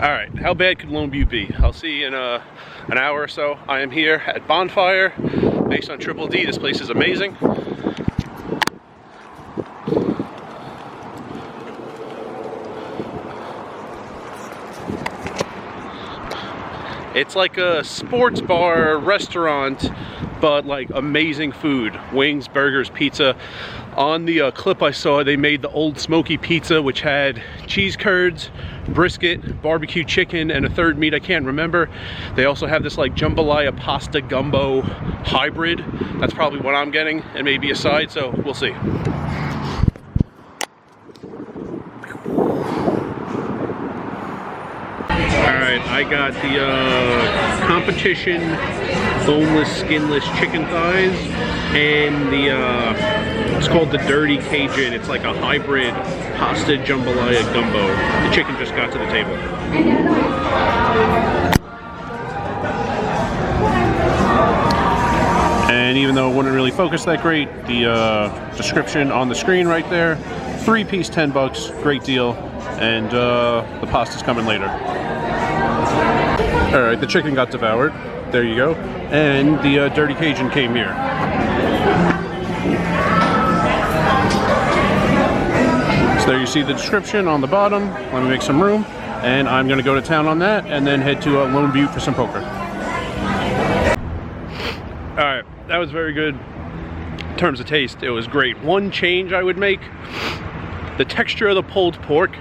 Alright, how bad could Lone Butte be? I'll see you in an hour or so. I am here at Bonfire, based on Triple D. This place is amazing. It's like a sports bar restaurant, but like amazing food. Wings, burgers, pizza. On the clip I saw, they made the Old Smoky pizza, which had cheese curds, brisket, barbecue chicken, and a third meat I can't remember. They also have this like jambalaya pasta gumbo hybrid. That's probably what I'm getting, and maybe a side, so we'll see. Alright, I got the competition boneless, skinless chicken thighs, and the it's called the Dirty Cajun. It's like a hybrid pasta jambalaya gumbo. The chicken just got to the table. And even though it wouldn't really focus that great, the description on the screen right there, 3-piece, 10 bucks, great deal, and the pasta's coming later. Alright, the chicken got devoured. There you go. And the Dirty Cajun came here. So there you see the description on the bottom. Let me make some room. And I'm going to go to town on that and then head to Lone Butte for some poker. Alright, that was very good. In terms of taste, it was great. One change I would make, the texture of the pulled pork,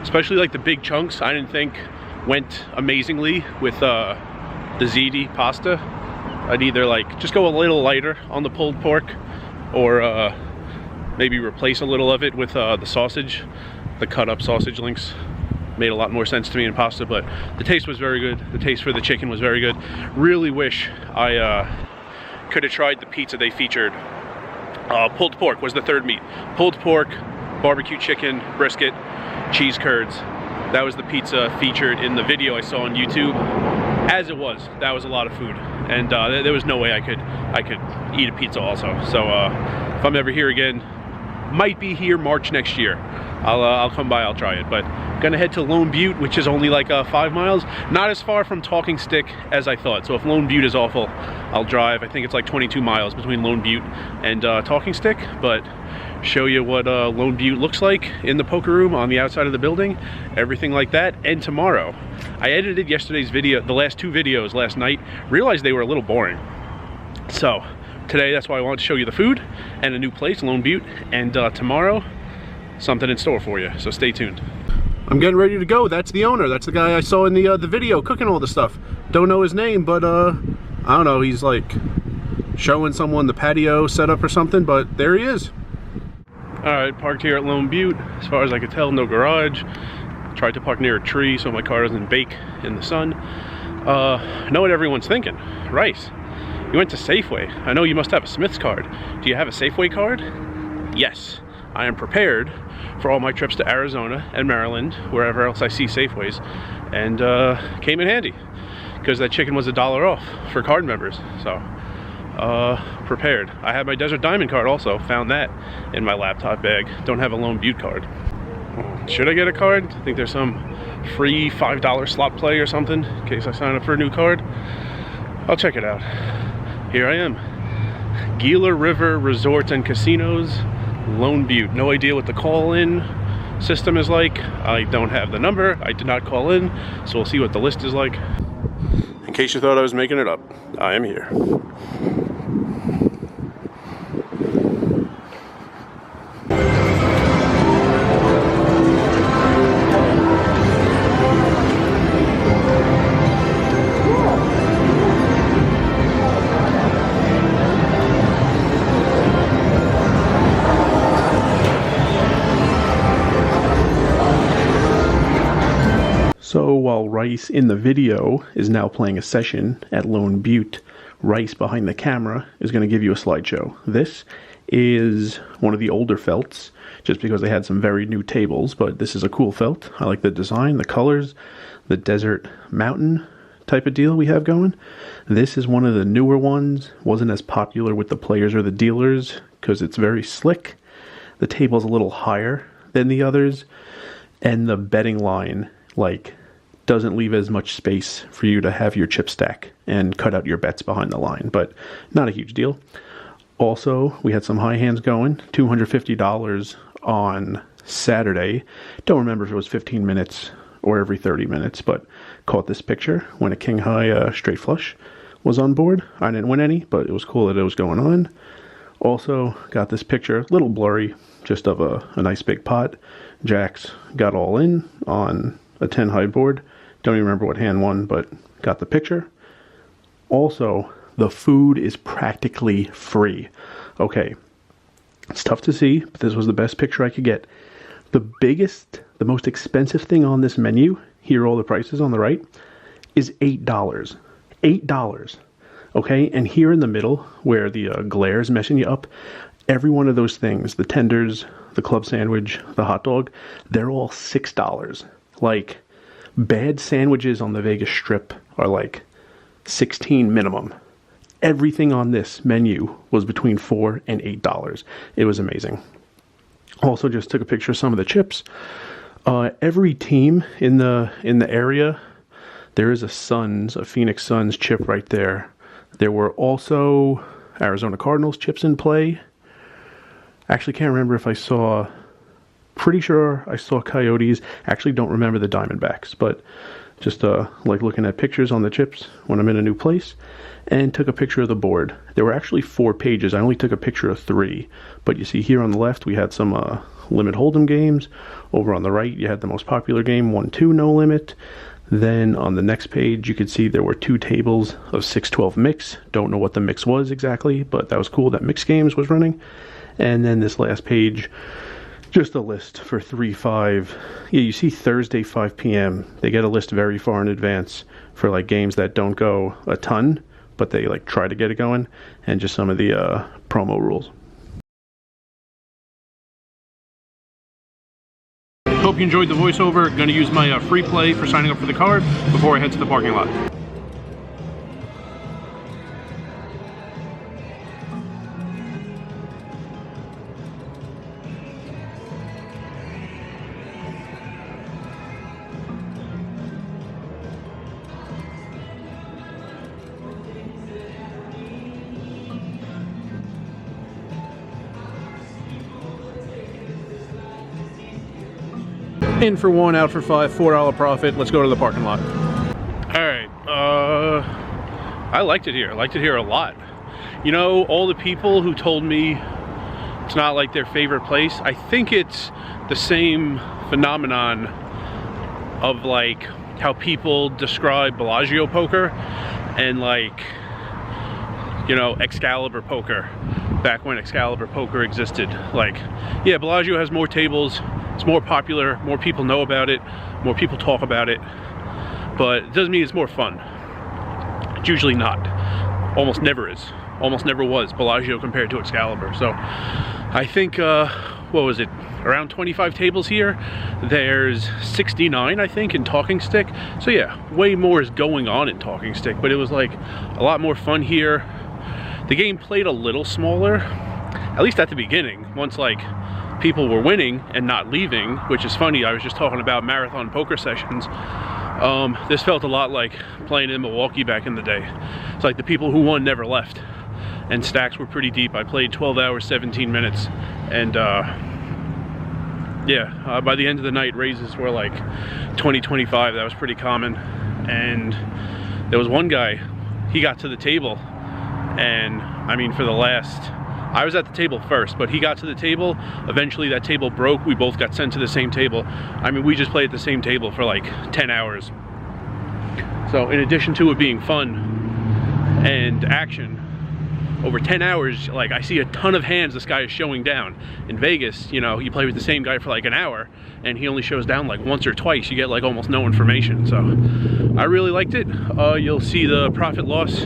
especially like the big chunks, I didn't think went amazingly with the ziti pasta. I'd either like just go a little lighter on the pulled pork, or maybe replace a little of it with the sausage. The cut up sausage links made a lot more sense to me in pasta, but the taste was very good. The taste for the chicken was very good. Really wish I could have tried the pizza they featured. Pulled pork was the third meat. Pulled pork, barbecue chicken, brisket, cheese curds. That was the pizza featured in the video I saw on YouTube. As it was, that was a lot of food, and there was no way I could eat a pizza also. So if I'm ever here again, might be here March next year. I'll come by, I'll try it. But I'm gonna head to Lone Butte, which is only like 5 miles. Not as far from Talking Stick as I thought. So if Lone Butte is awful, I'll drive. I think it's like 22 miles between Lone Butte and Talking Stick, but show you what Lone Butte looks like in the poker room on the outside of the building, everything like that. And tomorrow, I edited yesterday's video, the last 2 videos last night, realized they were a little boring. So today, that's why I wanted to show you the food and a new place, Lone Butte, and tomorrow, something in store for you, so stay tuned. I'm getting ready to go. That's the owner. That's the guy I saw in the video cooking all the stuff. Don't know his name, but I don't know, he's like showing someone the patio setup or something, but there he is. Alright, parked here at Lone Butte. As far as I could tell, no garage. Tried to park near a tree so my car doesn't bake in the sun. Know what everyone's thinking. Rice, you went to Safeway. I know you must have a Smith's card. Do you have a Safeway card? Yes. I am prepared for all my trips to Arizona and Maryland, wherever else I see Safeways, and came in handy because that chicken was $1 off for card members. So prepared. I have my Desert Diamond card also, found that in my laptop bag. Don't have a Lone Butte card. Should I get a card? I think there's some free $5 slot play or something in case I sign up for a new card. I'll check it out. Here I am, Gila River Resorts and Casinos, Lone Butte. No idea what the call-in system is like. I don't have the number. I did not call in, so we'll see what the list is like. In case you thought I was making it up, I am here. So while Rice in the video is now playing a session at Lone Butte, Rice behind the camera is going to give you a slideshow. This is one of the older felts, just because they had some very new tables, but this is a cool felt. I like the design, the colors, the desert mountain type of deal we have going. This is one of the newer ones. Wasn't as popular with the players or the dealers because it's very slick. The table's a little higher than the others, and the betting line like doesn't leave as much space for you to have your chip stack and cut out your bets behind the line, but not a huge deal. Also, we had some high hands going, $250 on Saturday. Don't remember if it was 15 minutes or every 30 minutes, but caught this picture when a king high straight flush was on board. I didn't win any, but it was cool that it was going on. Also got this picture, a little blurry, just of a nice big pot. Jacks got all in on a 10 high board. Don't even remember what hand won, but got the picture. Also, the food is practically free. Okay, it's tough to see, but this was the best picture I could get. The most expensive thing on this menu, here are all the prices on the right, is $8. $8. Okay, and here in the middle, where the glare is messing you up, every one of those things, the tenders, the club sandwich, the hot dog, they're all $6. Like, bad sandwiches on the Vegas Strip are like $16 minimum. Everything on this menu was between $4 and $8. It was amazing. Also just took a picture of some of the chips. Every team in the area, there is a Phoenix Suns chip right there. There were also Arizona Cardinals chips in play. Actually can't remember if I saw, pretty sure I saw Coyotes. Actually don't remember the Diamondbacks, but just like looking at pictures on the chips when I'm in a new place. And took a picture of the board. There were actually 4 pages. I only took a picture of 3. But you see here on the left, we had some limit hold'em games. Over on the right, you had the most popular game, 1-2 no limit. Then on the next page, you could see there were 2 tables of 6-12 mix. Don't know what the mix was exactly, but that was cool that Mix Games was running. And then this last page, just a list for 3-5. Yeah, you see Thursday 5 p.m. They get a list very far in advance for like games that don't go a ton, but they like try to get it going, and just some of the promo rules. Hope you enjoyed the voiceover. Going to use my free play for signing up for the card before I head to the parking lot. In for 1, out for 5, $4 profit. Let's go to the parking lot. Alright, I liked it here. I liked it here a lot. You know, all the people who told me it's not like their favorite place, I think it's the same phenomenon of like how people describe Bellagio poker and like, you know, Excalibur poker, back when Excalibur poker existed. Like, yeah, Bellagio has more tables, it's more popular, more people know about it, more people talk about it, but it doesn't mean it's more fun. It's usually not. Almost never is. Almost never was Bellagio compared to Excalibur. So I think, what was it, around 25 tables here. There's 69, I think, in Talking Stick. So yeah, way more is going on in Talking Stick, but it was like a lot more fun here. The game played a little smaller, at least at the beginning, once like people were winning and not leaving, which is funny. I was just talking about marathon poker sessions. This felt a lot like playing in Milwaukee back in the day. It's like the people who won never left, and stacks were pretty deep. I played 12 hours, 17 minutes, and yeah, by the end of the night, raises were like 20, 25. That was pretty common. And there was one guy, he got to the table, and I mean, for the last, I was at the table first, but he got to the table. Eventually that table broke. We both got sent to the same table. I mean, we just played at the same table for like 10 hours. So in addition to it being fun and action, over 10 hours, like, I see a ton of hands this guy is showing down. In Vegas, you know, you play with the same guy for like an hour and he only shows down like once or twice. You get like almost no information. So I really liked it. You'll see the profit loss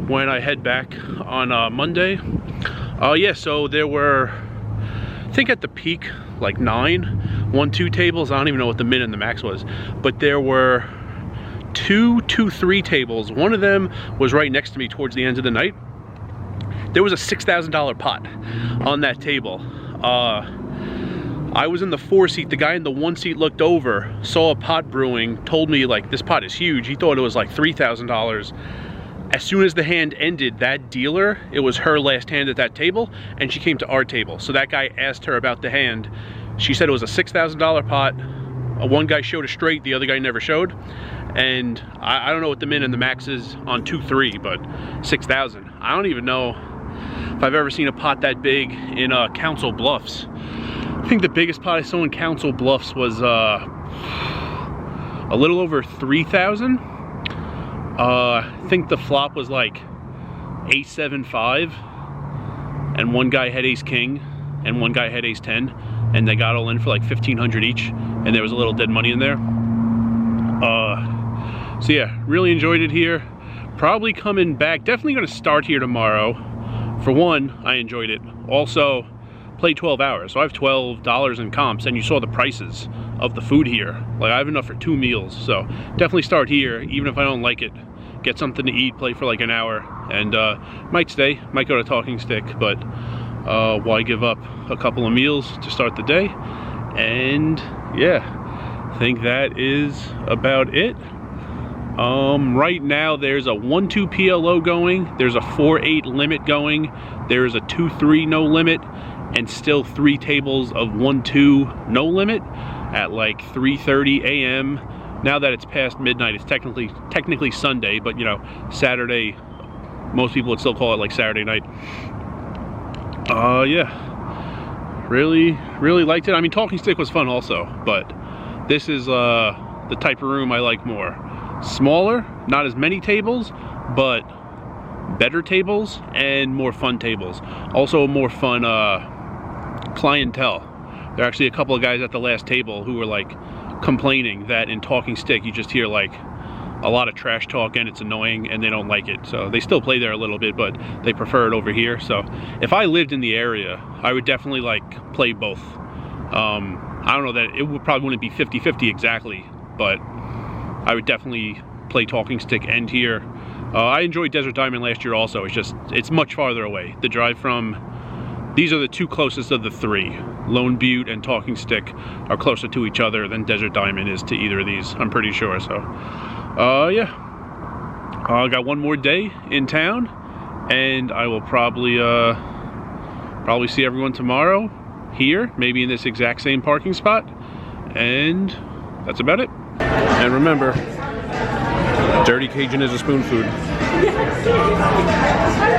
when I head back on Monday. Yeah, so there were, I think at the peak, like 9 1-2 tables. I don't even know what the min and the max was, but there were 2-3 tables. One of them was right next to me towards the end of the night. There was a $6,000 pot on that table. I was in the 4 seat. The guy in the 1 seat looked over, saw a pot brewing, told me like, this pot is huge. He thought it was like $3,000. As soon as the hand ended, that dealer, it was her last hand at that table, and she came to our table. So that guy asked her about the hand. She said it was a $6,000 pot. One guy showed a straight, the other guy never showed. And I don't know what the min and the max is on 2-3, but 6,000. I don't even know if I've ever seen a pot that big in Council Bluffs. I think the biggest pot I saw in Council Bluffs was a little over 3,000. I think the flop was like ace-7-5, and one guy had ace-king, and one guy had ace-10, and they got all in for like 1,500 each, and there was a little dead money in there. So yeah, really enjoyed it here. Probably coming back, definitely gonna start here tomorrow. For one, I enjoyed it. Also, played 12 hours, so I have $12 in comps, and you saw the prices of the food here. Like, I have enough for 2 meals, so definitely start here, even if I don't like it. Get something to eat, play for like an hour, and might stay, might go to Talking Stick, but why give up a couple of meals to start the day? And yeah, I think that is about it. Right now there's a 1-2 PLO going, there's a 4-8 limit going, there's a 2-3 no limit, and still 3 tables of 1-2 no limit at like 3:30 a.m. Now that it's past midnight, it's technically Sunday, but you know, Saturday, most people would still call it like Saturday night. Yeah, really liked it. I mean, Talking Stick was fun also, but this is the type of room I like more. Smaller, not as many tables, but better tables and more fun tables. Also more fun clientele. There are actually a couple of guys at the last table who were like complaining that in Talking Stick you just hear like a lot of trash talk and it's annoying and they don't like it. So they still play there a little bit, but they prefer it over here. So if I lived in the area, I would definitely like play both. I don't know that it probably wouldn't be 50-50 exactly, but I would definitely play Talking Stick and here. I enjoyed Desert Diamond last year also. It's much farther away. The drive from, these are the 2 closest of the 3. Lone Butte and Talking Stick are closer to each other than Desert Diamond is to either of these, I'm pretty sure. So yeah, I got one more day in town, and I will probably see everyone tomorrow here, maybe in this exact same parking spot, and that's about it. And remember, dirty Cajun is a spoon food.